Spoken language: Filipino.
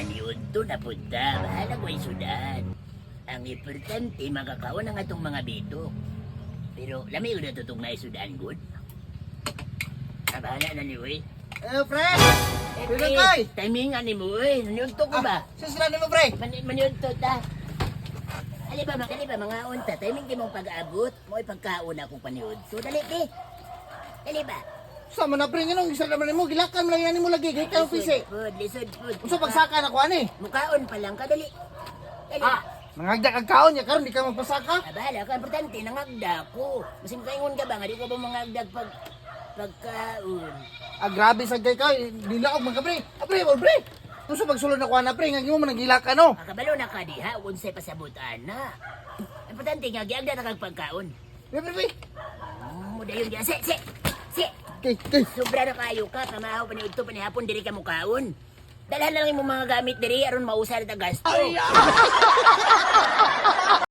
maniud to na punta. Bahala ko ay sudan. Ang importante, makakaon ang atong mga bitok. Pero, lami ko na tutong na sudan, good? Bahala na niyo eh. Pre! Eh, Pwede kay! timingan ni mo eh. Naniud to ko ba? Susunod mo, pre! Maniud to ta. Ali ba, mga unta, timing di mong pag-aabot. Mo'y pagkauna akong paniud. So, dali di. Dali ba? Sama na, pre, nga isa naman mo. Gilakan mo lang yan mo lagi. Kahit ka office eh. Lisod food. Uso pagsaka na ko, ano eh? Mukaon pa lang ka, dali. Dali ba? Nangagda kang kaon niya, karon di ka magpasaka. Bahala ka, importante, nangagda ko. Masim kaingon ka ba nga, di ko ba mangagdag pagkaon? Grabe sa kay ka. Dilaog man ka, pre. Pre, pre! Uso pagsulod na ko, pre. Nga mo nangilaka, no? Makabalo na ka diha, unsay pasabutan na. Importante nga, giagda na kag pagkaon. Pre! Dayon diya, si! Okay. Sobra na kayo ka, kamahaw pa ni Udto pa ni hapon, diri ka mukaon. Dalhan lang yung mga gamit diri, aron mausar na gasto.